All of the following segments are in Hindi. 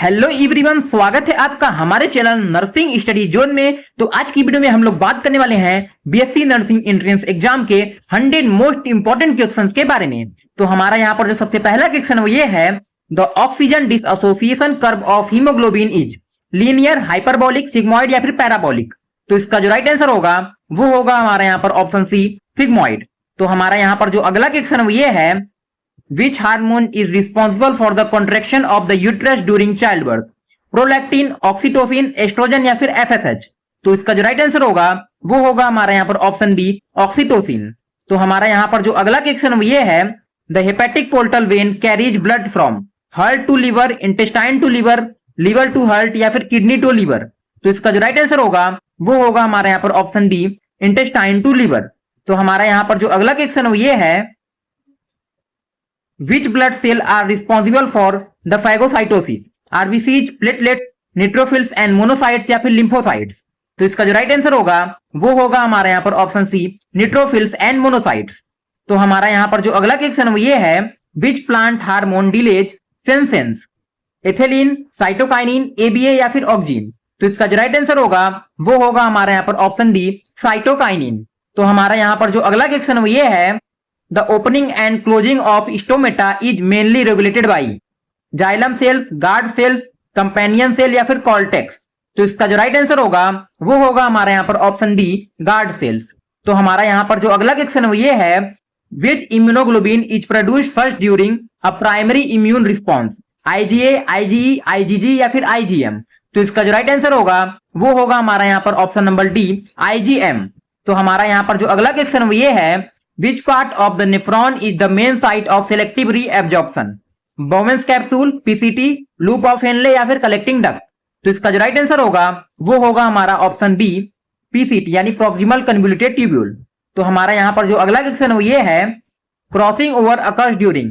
हेलो एवरीवन, स्वागत है आपका हमारे चैनल नर्सिंग स्टडी जोन में। तो आज की वीडियो में हम लोग बात करने वाले हैं बीएससी नर्सिंग एंट्रेंस एग्जाम के 100 मोस्ट इंपोर्टेंट क्वेश्चंस के बारे में। तो हमारा यहाँ पर जो सबसे पहला क्वेश्चन वो ये है, the oxygen dissociation curve of haemoglobin is linear, hyperbolic, sigmoid या फिर पैराबोलिक। तो इसका जो राइट आंसर होगा वो होगा हमारा यहाँ पर ऑप्शन सी, सिग्मोइड। तो हमारा यहाँ पर जो अगला क्वेश्चन वो ये है, Which hormone is responsible for the contraction of the uterus during childbirth? Prolactin, oxytocin, oestrogen या फिर एफएसएच। तो इसका जो राइट आंसर होगा वो होगा हमारा यहाँ पर ऑप्शन बी, ऑक्सीटोसिन। तो हमारा यहाँ पर जो अगला क्वेश्चन ये है, the hepatic portal vein carries blood from heart to liver, intestine to liver, liver to heart या फिर किडनी टू लिवर। तो इसका जो राइट आंसर होगा वो होगा हमारा यहाँ पर option B, intestine to liver. तो हमारा यहाँ पर जो अगला क्वेश्चन ये है, Which blood cell are responsible for the phagocytosis? RBCs, platelets, neutrophils and monocytes या फिर lymphocytes। तो इसका जो राइट आंसर होगा वो होगा हमारा यहाँ पर option C, neutrophils and monocytes। तो हमारा यहाँ पर जो अगला क्वेश्चन ये है, Which plant hormone delays senescence? Ethylene, cytokinin, ABA या फिर ऑक्सिन। तो इसका जो राइट आंसर होगा वो होगा हमारा यहाँ पर ऑप्शन डी, साइटोकाइनिन। तो हमारा यहाँ पर जो अगला क्वेश्चन ये है, The opening and closing of stomata is mainly regulated by xylem cells, guard cells, companion cell या फिर cortex। तो इसका जो राइट आंसर होगा वो होगा हमारा यहाँ पर ऑप्शन डी, गार्ड सेल्स। तो हमारा यहाँ पर जो अगला क्वेश्चन ये है, which immunoglobulin is produced first during a primary immune response? IgA, IgE, IgG या फिर IgM। तो इसका जो राइट आंसर होगा वो होगा हमारा यहाँ पर ऑप्शन नंबर डी, IgM। तो हमारा यहाँ पर जो अगला क्वेश्चन ये है, Which part of the nephron is the main site of selective reabsorption? Bowman's capsule, PCT, loop of Henle या फिर collecting duct। तो इसका जो राइट आंसर होगा वो होगा हमारा ऑप्शन बी, PCT यानी proximal convoluted tubule। तो हमारा यहाँ पर जो अगला क्वेश्चन ये है, crossing over occurs during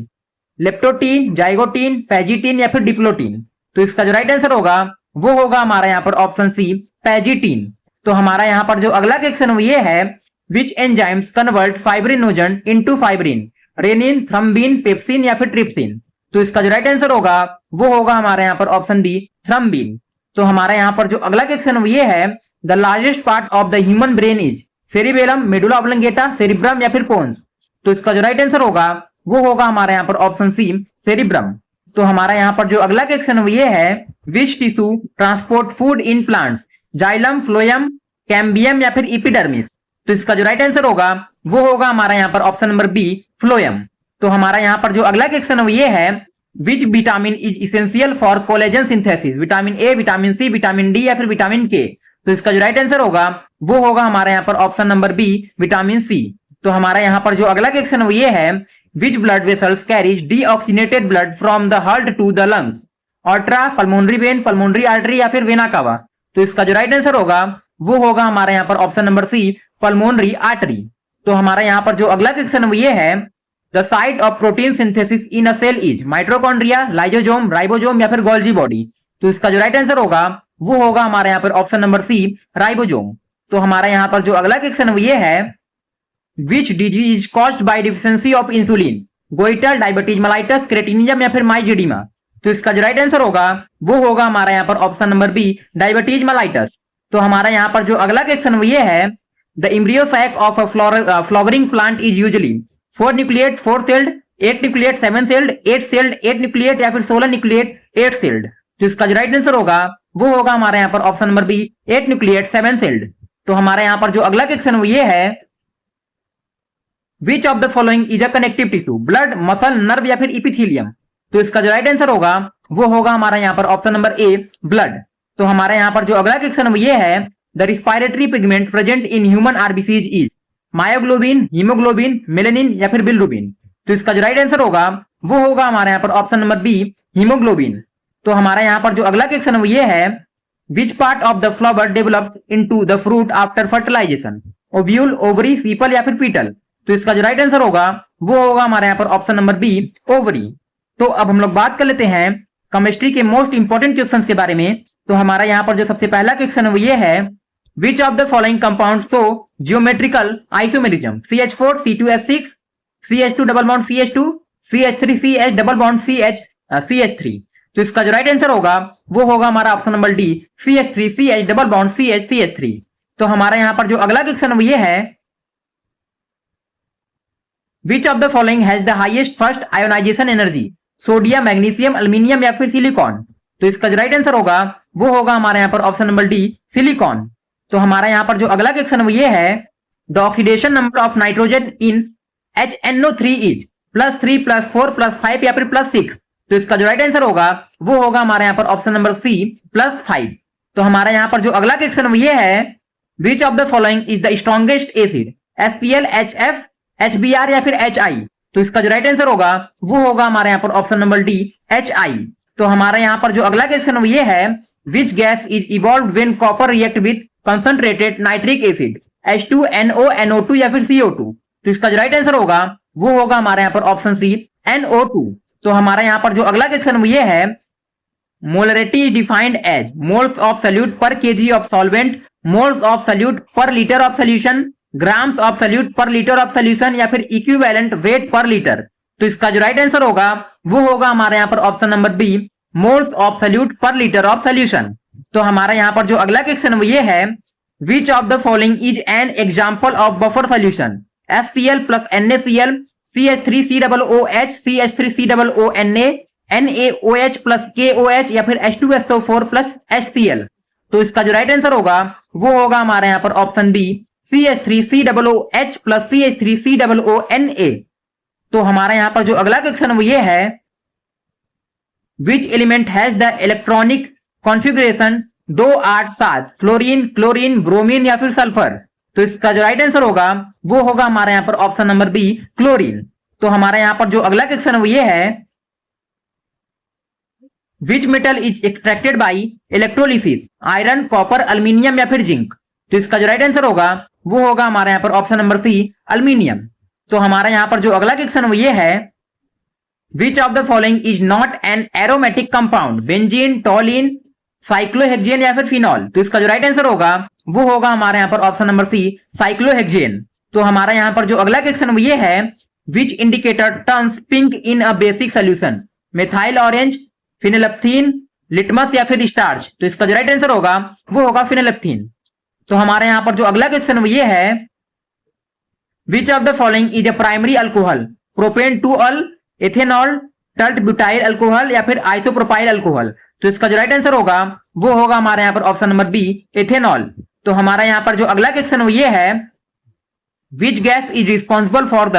leptotene, zygotene, pachytene या फिर डिप्लोटीन। तो इसका जो राइट आंसर होगा वो होगा हमारा यहाँ पर ऑप्शन सी, पैजिटीन। तो हमारा यहाँ पर जो अगला क्वेश्चन ये है, Which enzymes convert fibrinogen into fibrin? Renin, thrombin, pepsin या फिर ट्रिप्सिन। तो इसका जो राइट आंसर होगा वो होगा हमारे यहाँ पर ऑप्शन बी, थ्रम्बिन। तो हमारा यहाँ पर जो अगला क्वेश्चन ये है, the largest part of the human brain is cerebellum, medulla oblongata, cerebrum या फिर पोन्स। तो इसका जो राइट आंसर होगा वो होगा हमारे यहाँ पर ऑप्शन सी, सेरिब्रम। तो हमारा यहाँ पर जो अगला क्वेश्चन ये है, which tissue transport food in plants? Xylem, phloem, cambium या फिर इपिडर्मिस। तो इसका जो राइट आंसर होगा वो होगा हमारा यहाँ पर ऑप्शन नंबर बी, फ्लोएम। तो हमारा यहाँ पर जो अगला क्वेश्चन ये है, which vitamin is essential for collagen synthesis? Vitamin A, vitamin C, vitamin D या फिर विटामिन के। तो इसका जो राइट आंसर होगा वो होगा हमारा यहाँ पर option number B, vitamin C. तो हमारा यहाँ पर जो अगला क्वेश्चन ये है, which blood vessels carries deoxygenated blood from the heart to the lungs? Aorta, pulmonary vein, pulmonary artery या फिर वेना कावा। तो इसका जो राइट आंसर होगा वो होगा हमारा यहाँ पर option number C, pulmonary artery. तो हमारा यहाँ पर जो अगला क्वेश्चन ये है, the site of protein synthesis in a cell is mitochondria, lysosome, ribosome या फिर गोल्जी बॉडी। तो इसका जो राइट आंसर होगा वो होगा हमारे यहाँ पर ऑप्शन नंबर सी, राइबोसोम। तो हमारा यहाँ पर जो अगला क्वेश्चन ये है, which disease is caused by deficiency of insulin? Goitre, diabetes mellitus, cretinism या फिर माइजेडिमा। तो इसका जो राइट आंसर होगा वो होगा हमारा यहाँ पर option number B, diabetes mellitus. तो हमारा यहाँ पर जो अगला क्वेश्चन ये है, the embryo sac of a flowering plant is usually 4 nucleate, 4 celled, 8 nucleate, 7 celled, 8 celled, 8 nucleate या फिर 16 न्यूक्लिएट, 8 सेल्ड। तो इसका जो राइट आंसर होगा वो होगा हमारे यहाँ पर option number B, 8 nucleate, 7 celled. तो हमारे यहाँ पर जो अगला क्वेश्चन ये है, which of the following is a connective tissue? Blood, muscle, nerve या फिर इपिथेलियम। तो इसका जो राइट आंसर होगा वो होगा हमारा यहाँ पर ऑप्शन नंबर ए, ब्लड। तो हमारे यहाँ पर जो अगला क्वेश्चन ये है, the respiratory pigment present in human RBCs is myoglobin, haemoglobin, melanin या फिर बिलिरुबिन। तो इसका जो राइट आंसर होगा वो होगा हमारे यहाँ पर ऑप्शन नंबर बी, हीमोग्लोबिन। तो हमारा यहाँ पर जो अगला क्वेश्चन ये है, which part of the flower develops into the fruit after fertilization? Ovule, ovary, sepal या फिर पीटल। तो इसका जो राइट आंसर होगा वो होगा हमारे यहाँ पर ऑप्शन नंबर बी, ओवरी। तो अब हम लोग बात कर लेते हैं केमिस्ट्री के मोस्ट इंपोर्टेंट क्वेश्चंस के बारे में। तो हमारा यहाँ पर जो सबसे पहला क्वेश्चन वो ये है, which of the following compound show geometrical isomerism? CH4, C2H6, CH2 double bond CH2, CH3 CH double bond CH3। तो इसका जो राइट आंसर होगा वो होगा हमारा option number D CH3 CH double bond CH CH3। तो हमारा यहां पर जो अगला क्वेश्चन ये है, which of the following has the highest first ionisation energy, sodium, magnesium, aluminium या फिर सिलिकॉन। तो इसका जो राइट आंसर होगा वो होगा हमारे यहाँ पर ऑप्शन नंबर डी सिलिकॉन। तो हमारा यहाँ पर जो अगला क्वेश्चन ये है, the oxidation number of nitrogen in HNO3 is +3 +4 +5 या फिर +6। तो इसका जो राइट आंसर होगा वो होगा हमारे यहाँ पर ऑप्शन नंबर सी +5। तो हमारा यहाँ पर जो अगला क्वेश्चन ये है, which of the following is the strongest acid, HCl, HF, HBr या फिर HI। तो इसका जो राइट आंसर होगा वो होगा हमारे यहाँ पर ऑप्शन नंबर डी HI। तो हमारा यहाँ पर जो अगला क्वेश्चन ये है, which gas is evolve when copper react with concentrated nitric acid, H2NO, NO2 या फिर CO2। तो इसका जो राइट आंसर होगा वो होगा हमारे यहाँ पर ऑप्शन सी NO2। तो हमारा यहाँ पर जो अगला क्वेश्चन ये है, molarity defined as moles of solute per kg of solvent, moles of solute per litre of solution, grams of solute per litre of solution या फिर इक्विवेलेंट वेट पर लीटर। तो इसका जो राइट आंसर होगा वो होगा हमारे यहाँ पर option number B moles of solute per litre of solution. तो हमारा यहाँ पर जो अगला क्वेश्चन ये है, which of the following is an example of buffer solution, HCl plus NaCl, CH3COOH, CH3COONA, NaOH plus KOH या फिर H2SO4 plus HCl। तो इसका जो राइट आंसर होगा वो होगा हमारे यहाँ पर option B CH3COOH plus CH3COONA। तो हमारा यहाँ पर जो अगला क्वेश्चन ये है, which element has the electronic configuration 2 8 7, fluorine, chlorine, bromine या फिर सल्फर। तो इसका जो राइट आंसर होगा वो होगा हमारे यहाँ पर ऑप्शन नंबर बी क्लोरीन। तो हमारे यहाँ पर जो अगला क्वेश्चन ये है, which metal is extracted by electrolysis, iron, copper, aluminium या फिर जिंक। तो इसका जो राइट आंसर होगा वो होगा हमारे यहाँ पर ऑप्शन नंबर सी अल्मीनियम। तो हमारा यहाँ पर जो अगला क्वेश्चन ये है, which of the following is not an aromatic compound, benzene, टॉलिन, cyclohexane या फिर फिनॉल। तो इसका जो राइट आंसर होगा वो होगा हमारे यहाँ पर ऑप्शन नंबर सी साइक्लोहेक्सेन। तो हमारा यहाँ पर जो अगला क्वेश्चन ये है, which indicator turns pink in a basic solution, methyl orange, phenolphthalein, litmus या फिर स्टार्च। तो इसका जो राइट आंसर होगा वो होगा फिनेल्फ्थीन। तो हमारे यहाँ पर जो अगला क्वेश्चन ये है, which of the following is a primary alcohol, propane 2-अल, एथेनॉल, टल्ट ब्यूटाइल अल्कोहल या फिर आइसोप्रोपाइल अल्कोहल। तो इसका जो राइट आंसर होगा वो होगा हमारे यहाँ पर ऑप्शन नंबर बी एथेनॉल। तो हमारा यहाँ पर जो अगला क्वेश्चन ये है, which gas is responsible for the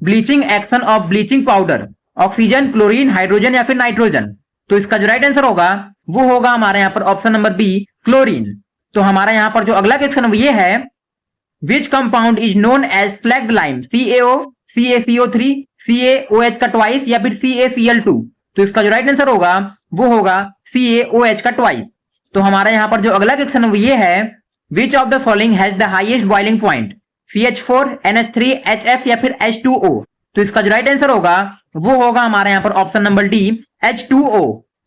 bleaching action of bleaching powder, oxygen, chlorine, hydrogen या फिर नाइट्रोजन। तो इसका जो राइट आंसर होगा वो होगा हमारे यहाँ पर ऑप्शन नंबर बी क्लोरीन। तो हमारा यहाँ पर जो अगला क्वेश्चन ये है, which compound is known as slaked lime, CaO, CaCO3, CaOH का ट्वाइस या फिर CaCl2। तो इसका जो राइट आंसर होगा वो होगा CaOH का ट्वाइस। तो हमारा यहाँ पर जो अगला क्वेश्चन ये है, which of the following has the highest boiling point, CH4, NH3, HF या फिर H2O। तो इसका जो राइट आंसर होगा वो होगा हमारे यहाँ पर ऑप्शन नंबर डी H2O।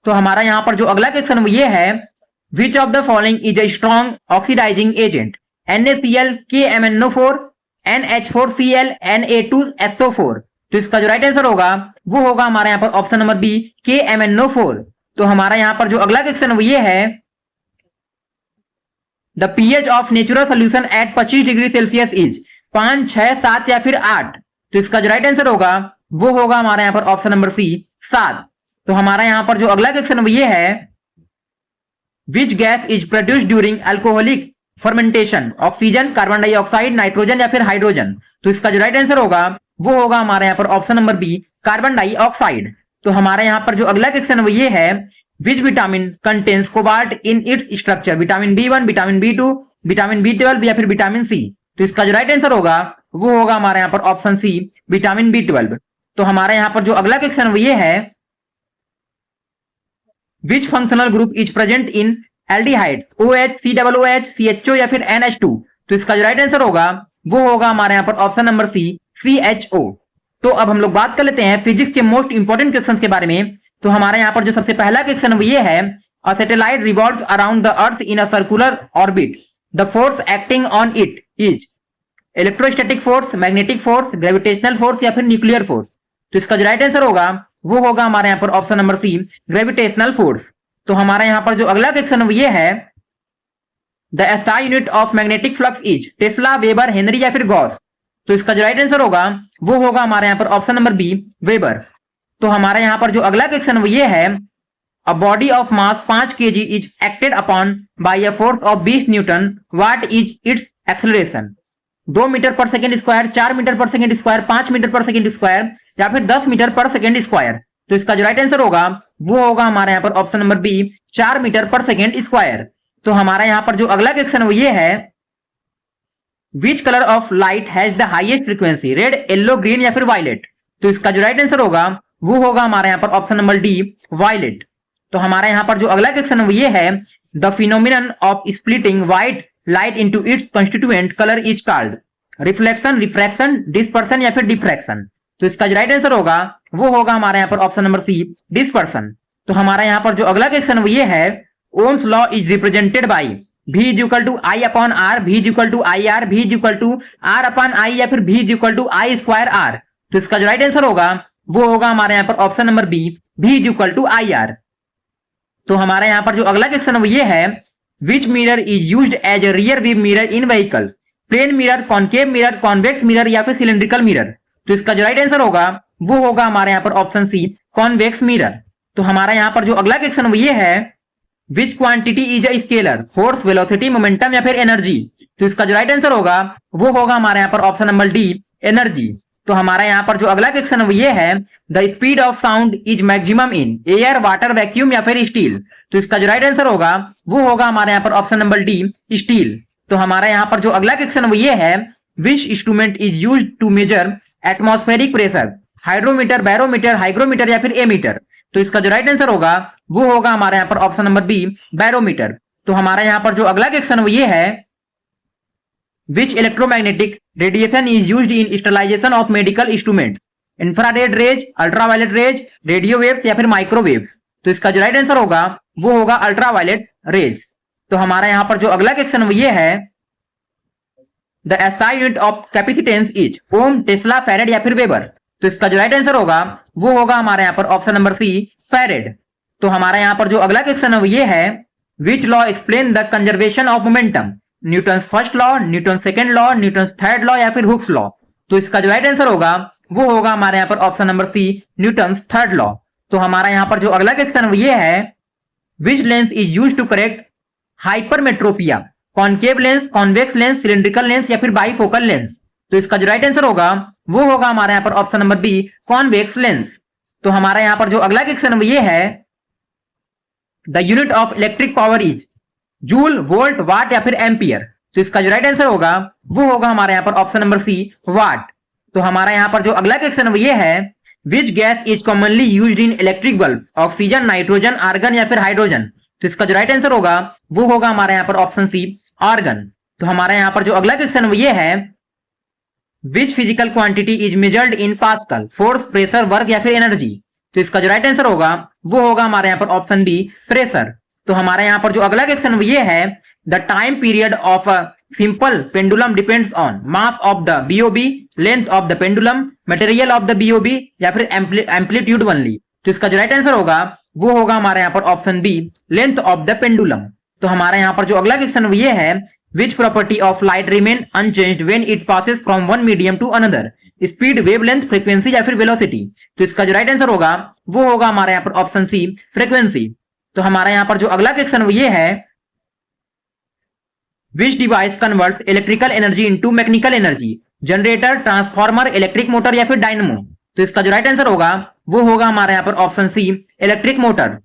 तो हमारा यहाँ पर जो अगला क्वेश्चन ये है, which of the following is a strong oxidising agent, NaCl, KMnO4, NH4Cl, Na2SO4। तो इसका जो राइट आंसर होगा वो होगा हमारे यहाँ पर ऑप्शन नंबर बी KMnO4। तो हमारा यहाँ पर जो अगला क्वेश्चन ये है, the pH of natural solution at 25 degree Celsius is 5, 6, 7 या फिर 8। तो इसका जो राइट आंसर होगा वो होगा हमारे यहाँ पर ऑप्शन नंबर सी 7। तो हमारा यहाँ पर जो अगला क्वेश्चन ये है, which gas is produced during alcoholic fermentation, oxygen, carbon dioxide, nitrogen या फिर हाइड्रोजन। तो इसका जो राइट आंसर होगा वो होगा हमारे यहाँ पर option number B carbon dioxide. तो हमारे यहाँ पर जो अगला क्वेश्चन ये है, which vitamin contains cobalt in its structure, vitamin B1, vitamin B2, vitamin B12 या फिर विटामिन सी। तो इसका जो राइट आंसर होगा वो होगा हमारे यहाँ पर ऑप्शन सी विटामिन B12। तो हमारे यहाँ पर जो अगला क्वेश्चन ये है, विच functional group is present in aldehydes, OH, COOH, CHO या फिर NH2। तो इसका जो राइट आंसर होगा वो होगा हमारे यहाँ पर ऑप्शन नंबर सी CHO। तो अब हम लोग बात कर लेते हैं फिजिक्स के मोस्ट इंपोर्टेंट क्वेश्चंस के बारे में। तो हमारे यहाँ पर जो सबसे पहला क्वेश्चन ये है, a satellite revolves around the earth in a circular orbit, the force acting on it is electrostatic force, magnetic force, gravitational force या फिर न्यूक्लियर फोर्स। तो इसका जो राइट आंसर होगा वो होगा हमारे यहाँ पर option number C gravitational force. तो हमारा यहाँ पर जो अगला क्वेश्चन ये है, the SI unit of magnetic flux is tesla, weber, henry या फिर गॉस। तो इसका जो राइट आंसर होगा वो होगा हमारे यहाँ पर ऑप्शन नंबर बी वेबर। तो हमारे यहाँ पर जो अगला क्वेश्चन ये है, a body of mass 5 kg is acted upon by a force of 20 newton, what is its acceleration. 2 metre per second square, 4 metre per second square, 5 metre per second square या फिर 10 मीटर पर सेकेंड स्क्वायर। तो इसका जो राइट आंसर होगा वो होगा हमारे यहाँ पर option number B 4 metre per second square. तो हमारा यहाँ पर जो अगला क्वेश्चन ये है, which colour of light has the highest frequency, red, yellow, green या फिर वायलेट। तो इसका जो राइट आंसर होगा वो होगा हमारे यहाँ पर ऑप्शन नंबर डी वायलेट। तो हमारे यहाँ पर जो अगला क्वेश्चन ये है, the phenomenon of splitting white light into its constituent colour is called, reflection, refraction, dispersion या फिर डिफ्रैक्शन। तो इसका जो राइट आंसर होगा वो होगा हमारे यहाँ पर ऑप्शन नंबर सी डिस्पर्सन। तो हमारा यहाँ पर जो अगला क्वेश्चन ये है, Ohm's law is represented by V is equal to I upon R, V is equal to I R, V is equal to R upon I या फिर V is equal to I square R. तो इसका जो राइट आंसर होगा वो होगा हमारे यहाँ पर option number B V is equal to I R. तो हमारे यहाँ पर जो अगला क्वेश्चन ये है, which mirror is used as a rear view mirror in vehicles, plane mirror, concave mirror, convex mirror या फिर सिलेंड्रिकल मिरर। तो इसका जो राइट आंसर होगा वो होगा हमारे यहाँ पर ऑप्शन सी कॉन्वेक्स मिरर। तो हमारा यहाँ पर जो अगला क्वेश्चन ये है, विच quantity is a scalar, force, velocity, momentum या फिर एनर्जी। तो इसका जो राइट आंसर होगा वो होगा हमारे यहाँ पर ऑप्शन नंबर डी एनर्जी। तो हमारा यहाँ पर जो अगला क्वेश्चन ये है, the speed of sound is maximum in air, water, vacuum या फिर स्टील। तो इसका जो राइट आंसर होगा वो होगा हमारे यहाँ पर ऑप्शन नंबर डी स्टील। तो हमारा यहाँ पर जो अगला क्वेश्चन ये है, which instrument is used to measure atmospheric pressure, hydrometer, barometer, hygrometer या फिर एमीटर। तो इसका जो राइट आंसर होगा वो होगा हमारे यहाँ पर ऑप्शन नंबर बी बैरोमीटर। तो हमारा यहाँ पर जो अगला क्वेश्चन ये है, which electromagnetic radiation is used in sterilization of medical instruments, infrared rays, ultraviolet rays, radio waves या फिर माइक्रोवेव्स। तो इसका जो राइट आंसर होगा वो होगा अल्ट्रावायलेट रेज। तो हमारा यहाँ पर जो अगला क्वेश्चन ये है, the SI unit of capacitance is ohm, tesla, farad या फिर वेबर। तो इसका जो राइट आंसर होगा वो होगा हमारे यहाँ पर ऑप्शन नंबर सी फैरेड। तो हमारा यहाँ पर जो अगला क्वेश्चन ये है, which law explain the conservation of momentum, Newton's first law, Newton second law, Newton's third law या फिर हुक्स लॉ। तो इसका जो राइट आंसर होगा वो होगा हमारे यहाँ पर option number C Newton's third law. तो हमारा यहाँ पर जो अगला क्वेश्चन ये है, which lens is use to correct hypermetropia, concave lens, convex lens, cylindrical lens या फिर बाईफोकल लेंस। तो इसका जो राइट आंसर होगा वो होगा हमारे यहाँ पर option number B convex lens. तो हमारा यहाँ पर जो अगला क्वेश्चन ये है, the unit of electric power is joule, volt, watt या फिर एम्पियर। तो इसका जो राइट आंसर होगा वो होगा हमारे यहाँ पर ऑप्शन नंबर सी वाट। तो हमारा यहाँ पर जो अगला क्वेश्चन ये है, which gas is commonly used in electric bulb, oxygen, nitrogen, argon या फिर हाइड्रोजन। तो इसका जो राइट आंसर होगा वो होगा हमारे यहाँ पर ऑप्शन सी आर्गन। तो हमारे यहाँ पर जो अगला क्वेश्चन ये है, which physical quantity is measured in pascal, force, pressure, work या फिर एनर्जी। तो इसका जो राइट आंसर होगा वो होगा हमारे यहाँ पर ऑप्शन बी प्रेशर। तो हमारे यहाँ पर जो अगला क्वेश्चन ये है, the time period of a simple pendulum depends on mass of the BOB, length of the pendulum, material of the BOB या फिर एम्पलीट्यूड ओनली। तो इसका जो राइट आंसर होगा वो होगा हमारे यहाँ पर option B length of the pendulum. तो हमारे यहाँ पर जो अगला क्वेश्चन ये है, which property of light remain unchanged when it passes from one medium to another, speed, wavelength, frequency या फिर velocity। तो इसका जो राइट आंसर होगा वो होगा हमारे यहाँ पर ऑप्शन सी फ्रीक्वेंसी। तो हमारे यहाँ पर जो अगला क्वेश्चन ये है, which device converts electrical energy into mechanical energy, generator, transformer, electric motor या फिर डायनमो। तो इसका जो राइट आंसर होगा वो होगा हमारे यहाँ पर ऑप्शन सी इलेक्ट्रिक मोटर।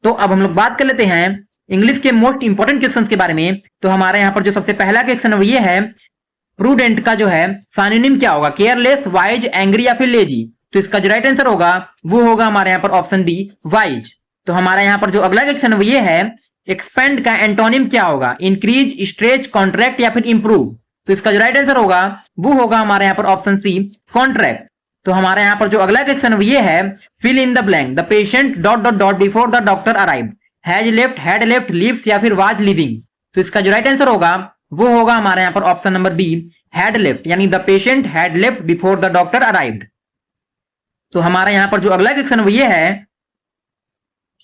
तो अब हम लोग बात कर लेते हैं इंग्लिश के मोस्ट इंपोर्टेंट क्वेश्चंस के बारे में। तो हमारे यहाँ पर जो सबसे पहला क्वेश्चन ये है, प्रूडेंट का जो है सिनोनिम क्या होगा, केयरलेस, वाइज, एंग्री या फिर लेजी। तो इसका जो राइट आंसर होगा वो होगा हमारे यहाँ पर ऑप्शन बी वाइज। तो हमारा यहाँ पर जो अगला क्वेश्चन ये है, एक्सपेंड का एंटोनिम क्या होगा, इंक्रीज, स्ट्रेच, कॉन्ट्रैक्ट या फिर इंप्रूव। तो इसका जो राइट आंसर होगा वो होगा हमारे यहाँ पर ऑप्शन सी कॉन्ट्रैक्ट। तो हमारे यहाँ पर जो अगला क्वेश्चन ये है, fill in the blank, the patient dot dot dot before the doctor arrived, has left, had left, lives या फिर वाज लिविंग। तो इसका जो राइट आंसर होगा वो होगा हमारे यहाँ पर option number B had left, यानी the patient had left before the doctor arrived. तो हमारा यहाँ पर जो अगला क्वेश्चन वो ये है,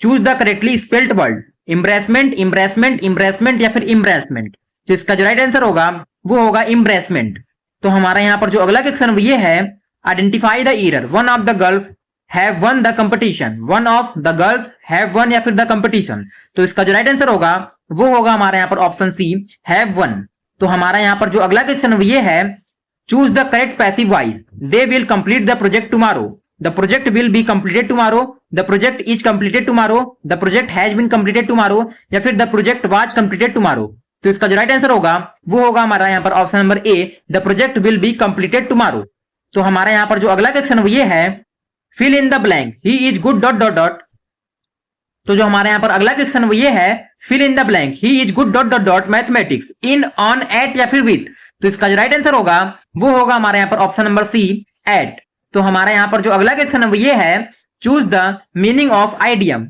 choose the correctly spelled word, embarrassment, embarrassment, embarrassment या फिर इम्ब्रेसमेंट। तो इसका जो राइट आंसर होगा वो होगा इम्ब्रेसमेंट। तो हमारा यहाँ पर जो अगला क्वेश्चन वो ये है, identify the error, one of the girls have one the competition, one of the girls have one या फिर द कंपटीशन। तो इसका जो राइट आंसर होगा वो होगा हमारे यहाँ पर ऑप्शन सी, हैव वन। तो हमारा यहाँ पर जो अगला क्वेश्चन वो ये है, choose the correct passive voice, they will complete the project tomorrow, the project will be completed tomorrow, the project is completed tomorrow, the project has been completed tomorrow या फिर the project was completed tomorrow. तो इसका जो राइट आंसर होगा वो होगा हमारा यहाँ पर option number A, the project will be completed tomorrow. तो हमारा यहाँ पर जो अगला क्वेश्चन वो ये है, fill in the blank, he is good dot dot dot. तो जो हमारे यहाँ पर अगला क्वेश्चन वो ये है, fill in the blank, he is good dot dot dot mathematics, in, on, at या फिर विथ। तो इसका जो राइट आंसर होगा वो होगा हमारे यहाँ पर ऑप्शन नंबर सी, एट। तो हमारे यहाँ पर जो अगला क्वेश्चन है वो ये है, choose the meaning of idiom,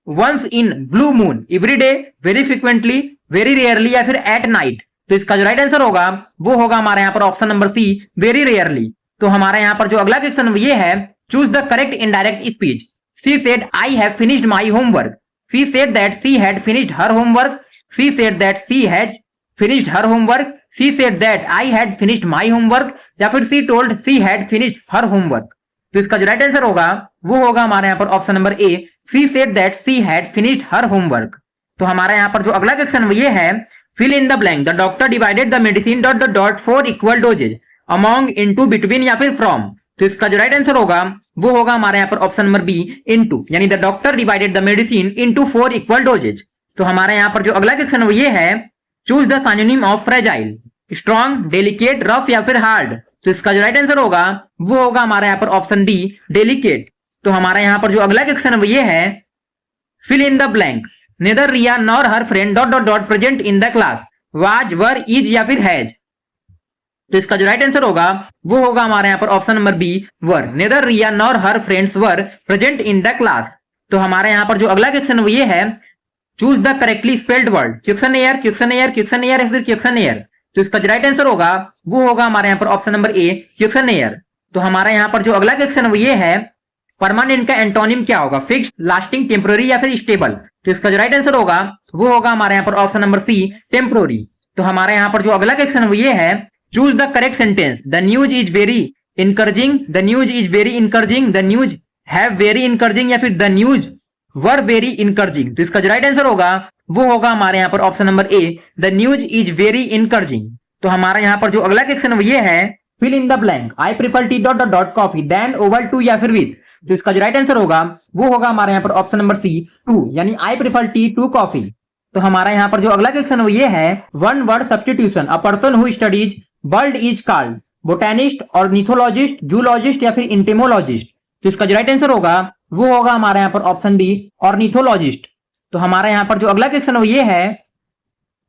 once in, blue moon, every day, very frequently, very rarely या फिर एट नाइट। तो इसका जो राइट आंसर होगा वो होगा हमारे यहाँ पर option number C, very rarely. तो हमारे यहाँ पर जो अगला क्वेश्चन है वो ये है, choose the correct indirect speech, she said I have finished my homework, she said that she had finished her homework, she said that she has finished her homework, she said that I had finished my homework या फिर she told she had finished her homework। तो इसका जो राइट आंसर होगा वो होगा हमारे यहाँ पर option number A, she said that she had finished her homework। तो हमारा यहाँ पर जो अगला क्वेश्चन वो ये है, fill in the blank, the doctor divided the medicine dot dot dot for equal doses among, into, between या फिर from। तो इसका जो राइट आंसर होगा वो होगा हमारे यहाँ पर ऑप्शन नंबर बी, into, यानी the doctor divided the medicine into 4 equal doses। तो हमारे यहाँ पर जो अगला क्वेश्चन वो ये है, choose the synonym of fragile, strong, delicate, rough या फिर हार्ड। तो इसका जो राइट आंसर होगा वो होगा हमारे यहाँ पर ऑप्शन डी, डेलिकेट। तो हमारा यहाँ पर जो अगला क्वेश्चन है वो ये है, fill in the blank, neither Riya nor her friend dot dot dot present in the class, was, were, is या फिर हैज। तो इसका जो राइट आंसर होगा वो होगा हमारे यहाँ पर option number B, were, neither Riya nor her friends were present in the class. तो हमारे यहाँ पर जो अगला क्वेश्चन है वो ये है, choose the correctly spelled word, questionnaire, questionnaire, questionnaire या फिर क्वेश्चनएयर। तो इसका जो राइट आंसर होगा वो होगा हमारे यहाँ पर ऑप्शन नंबर ए, क्वेश्चनएयर। तो हमारा यहाँ पर जो अगला क्वेश्चन है वो ये है, परमानेंट का एंटोनिम क्या होगा, फिक्स्ड, लास्टिंग, टेम्पोररी या फिर स्टेबल। तो इसका जो राइट आंसर होगा वो होगा हमारे यहाँ पर ऑप्शन नंबर सी, टेम्पोररी। तो हमारे यहाँ पर जो अगला क्वेश्चन है वो ये है, choose the correct sentence, the news is very encouraging, the news is very encouraging, the news have very encouraging या फिर the news were very encouraging. तो इसका जो राइट आंसर होगा वो होगा हमारे यहाँ पर option number A, the news is very encouraging. तो हमारा यहाँ पर जो अगला क्वेश्चन वो ये है, fill in the blank, I prefer tea dot dot dot coffee than over to या फिर विथ। तो इसका जो राइट आंसर होगा वो होगा हमारे यहाँ पर ऑप्शन नंबर सी, टू, यानी I prefer tea to coffee. तो हमारा यहाँ पर जो अगला क्वेश्चन वो ये है, one word substitution, a person who studies bird is called botanist, ornithologist, zoologist या फिर इंटेमोलॉजिस्ट। तो इसका जो राइट आंसर होगा वो होगा हमारे यहाँ पर ऑप्शन बी, ऑर्निथोलॉजिस्ट। तो हमारा यहाँ पर जो अगला क्वेश्चन वो ये है,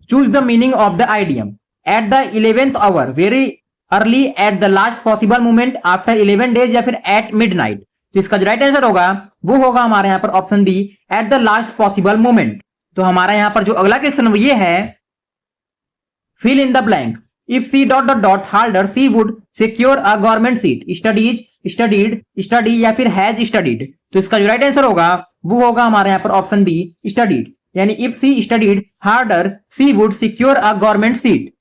choose the meaning of the idiom, at the 11th hour, very early, at the last possible moment, after 11 days या फिर एट मिडनाइट। तो इसका जो राइट आंसर होगा वो होगा हमारे यहाँ पर option B, at the last possible moment. तो हमारा यहाँ पर जो अगला क्वेश्चन वो ये है, fill in the blank, if C dot dot dot harder C would secure a government seat, studies, studied, study या फिर हैज स्टडीड। तो इसका जो राइट आंसर होगा वो होगा हमारे यहाँ पर ऑप्शन बी, स्टडीड, यानी if C studied harder C would secure a government seat.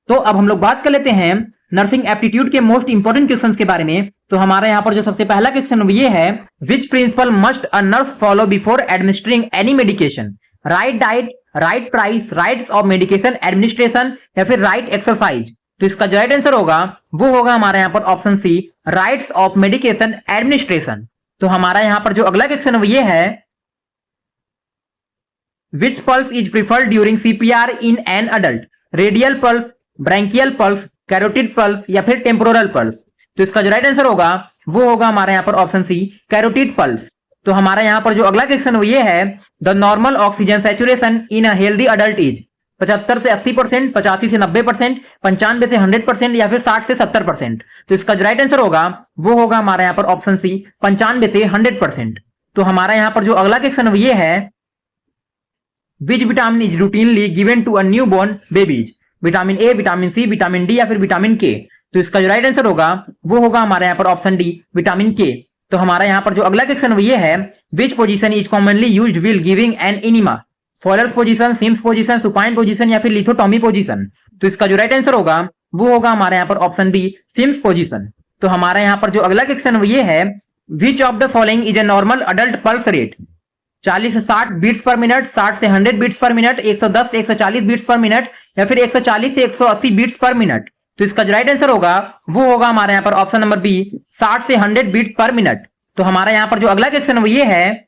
तो अब हम लोग बात कर लेते हैं नर्सिंग एप्टीट्यूड के मोस्ट इंपोर्टेंट क्वेश्चंस के बारे में। तो हमारे यहाँ पर जो सबसे पहला क्वेश्चन ये है, which principle must a nurse follow before administering any medication, right diet, right price, rights of medication administration या फिर राइट एक्सरसाइज। तो इसका जो राइट आंसर होगा वो होगा हमारे यहाँ पर option C, rights of medication administration. तो हमारा यहाँ पर जो अगला क्वेश्चन ये है, which pulse is preferred during CPR in an adult, radial pulse, brachial pulse, carotid pulse या फिर टेम्पोरल पल्स। तो इसका जो राइट आंसर होगा वो होगा हमारे यहाँ पर ऑप्शन सी, कैरोटिड पल्स। तो हमारा यहाँ पर जो अगला क्वेश्चन वो ये है, the normal oxygen saturation in a healthy adult is 75 से 80%, 85 से 90%, 95 से 100% या फिर 60 से 70%। तो इसका जो राइट आंसर होगा वो होगा हमारे यहाँ पर ऑप्शन सी, 95 से 100%। तो हमारा यहाँ पर जो अगला क्वेश्चन वो ये है, which vitamin is routinely given to a newborn babies, vitamin A, vitamin C, vitamin D या फिर विटामिन के। तो इसका जो राइट आंसर होगा वो होगा हमारे यहाँ पर ऑप्शन डी, विटामिन के। तो हमारा यहाँ पर जो अगला क्वेश्चन वो ये है, which position is commonly used while giving an enema, Fowler's position, Sims position, supine position या फिर लिथोटॉमी पोजीशन। तो इसका जो राइट आंसर होगा वो होगा हमारे यहाँ पर ऑप्शन बी, सिम्स पोजीशन। तो हमारा यहाँ पर जो अगला क्वेश्चन वो ये है, which of the following is a normal adult pulse rate, 40 से 60 बीट्स पर मिनट, 60 से 100 बीट्स पर मिनट, 110 से 140 बीट्स पर मिनट या फिर 140 से 180 बीट्स पर मिनट। तो इसका जो राइट आंसर होगा वो होगा हमारे यहाँ पर ऑप्शन नंबर बी, 60 से 100 बीट्स पर मिनट। तो हमारा यहाँ पर जो अगला क्वेश्चन वो ये है,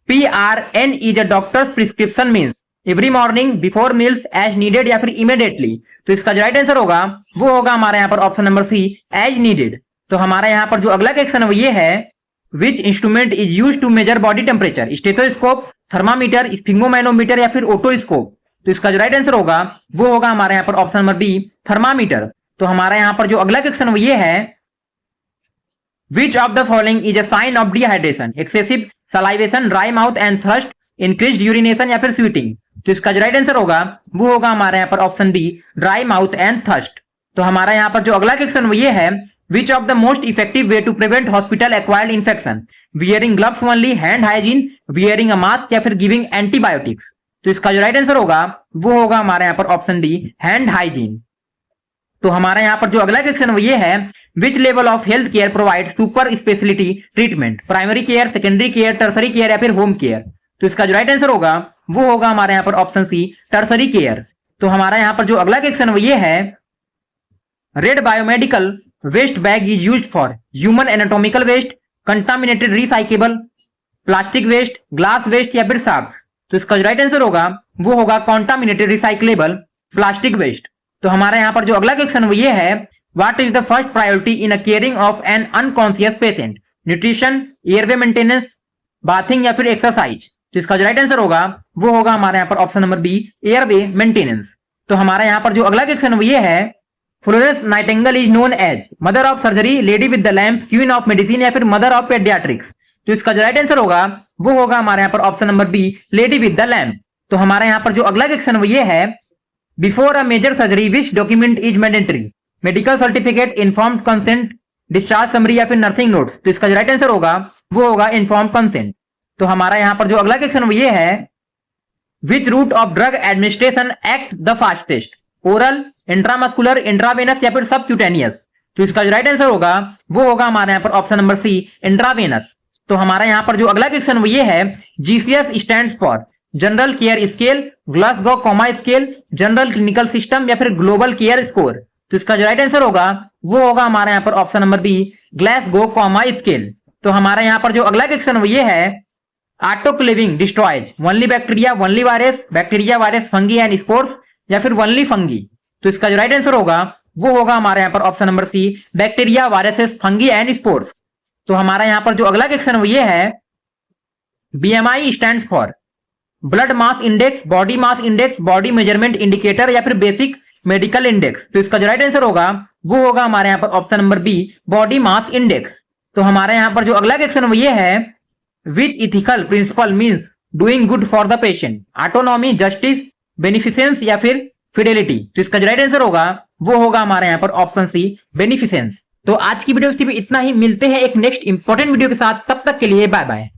PRN is a doctor's prescription means every morning, before meals, as needed या फिर इमीडिएटली। तो इसका जो राइट आंसर होगा वो होगा हमारे यहाँ पर option number C, as needed. तो हमारा यहाँ पर जो अगला क्वेश्चन वो ये है, which instrument is used to measure body temperature, stethoscope, thermometer, sphygmomanometer या फिर ओटोस्कोप। तो इसका जो राइट आंसर होगा वो होगा हमारे यहाँ पर ऑप्शन नंबर बी, थर्मामीटर। तो हमारा यहाँ पर जो अगला क्वेश्चन वो ये है, which of the following is a sign of dehydration, excessive salivation, dry mouth and thirst, increased urination या फिर स्वीटिंग। तो इसका जो राइट आंसर होगा वो होगा हमारे यहाँ पर option B, dry mouth and thirst. तो हमारा यहाँ पर जो अगला क्वेश्चन वो ये है, which of the most effective way to prevent hospital acquired infection, wearing gloves only, hand hygiene, wearing a mask या फिर गिविंग एंटीबायोटिक्स। तो इसका जो राइट आंसर होगा वो होगा हमारे यहाँ पर ऑप्शन डी, हैंड हाइजीन। तो हमारा यहाँ पर जो अगला क्वेश्चन वो ये है, which level of health care provide super speciality treatment, primary care, secondary care, tertiary care या फिर होम केयर। तो इसका जो राइट आंसर होगा वो होगा हमारे यहाँ पर ऑप्शन सी, टर्सरी केयर। तो हमारा यहाँ पर जो अगला क्वेश्चन वो ये है, red biomedical waste bag is used for human anatomical waste, contaminated recyclable, plastic waste, glass waste या फिर शार्प्स। तो इसका जो राइट आंसर होगा वो होगा कंटामिनेटेड रिसाइक्लेबल प्लास्टिक वेस्ट। तो हमारा यहाँ पर जो अगला क्वेश्चन वो ये है, what is the first priority in a caring of N unconscious patient, nutrition, airway maintenance, bathing या फिर एक्सरसाइज। तो इसका जो राइट आंसर होगा वो होगा हमारे यहाँ पर option number B, airway maintenance. तो हमारा यहाँ पर जो अगला क्वेश्चन वो ये है, Florence Nightingale is known as mother of surgery, lady with the lamp, queen of medicine या फिर मदर ऑफ पेडियाट्रिक्स। तो इसका जो राइट आंसर होगा वो होगा हमारे यहाँ पर option number B, lady with the lamp. तो हमारे यहाँ पर जो अगला क्वेश्चन वो ये है, before a major surgery which document is mandatory, medical certificate, informed consent, discharge summary या फिर नर्सिंग नोट्स। तो इसका जो राइट आंसर होगा वो होगा इन्फॉर्म्ड कंसेंट। तो हमारा यहाँ पर जो अगला क्वेश्चन वो ये है, which route of drug administration act the fastest, oral, intramuscular, intravenous या फिर सबक्यूटेनियस। तो इसका जो राइट आंसर होगा वो होगा हमारे यहाँ पर ऑप्शन नंबर सी, इंट्रावेनस। तो हमारा यहाँ पर जो अगला क्वेश्चन वो ये है, GCS stands for general care scale, Glasgow coma scale, general clinical system या फिर ग्लोबल केयर स्कोर। तो इसका जो राइट आंसर होगा वो होगा हमारे यहाँ पर option number B, Glasgow coma scale. तो हमारा यहाँ पर जो अगला क्वेश्चन वो ये है, autoclaving destroys only bacteria, only virus, bacteria, virus, fungi and spores या फिर ओनली फंगी। तो इसका जो राइट आंसर होगा वो होगा हमारे यहाँ पर option number C, bacteria, viruses, fungi and spores. तो हमारा यहाँ पर जो अगला क्वेश्चन वो ये है, BMI stands for blood mass index, body mass index, body measurement indicator या फिर बेसिक मेडिकल इंडेक्स। तो इसका जो राइट आंसर होगा वो होगा हमारे यहाँ पर option number B, body mass index. तो हमारे यहाँ पर जो अगला क्वेश्चन वो ये है, which ethical principle means doing good for the patient, autonomy, justice, beneficence या फिर फिडेलिटी। तो इसका जो राइट आंसर होगा वो होगा हमारे यहाँ पर ऑप्शन सी, बेनिफिसेंस। तो आज की वीडियो सिर्फ इतना ही, मिलते हैं एक नेक्स्ट इंपॉर्टेंट वीडियो के साथ, तब तक के लिए बाय बाय।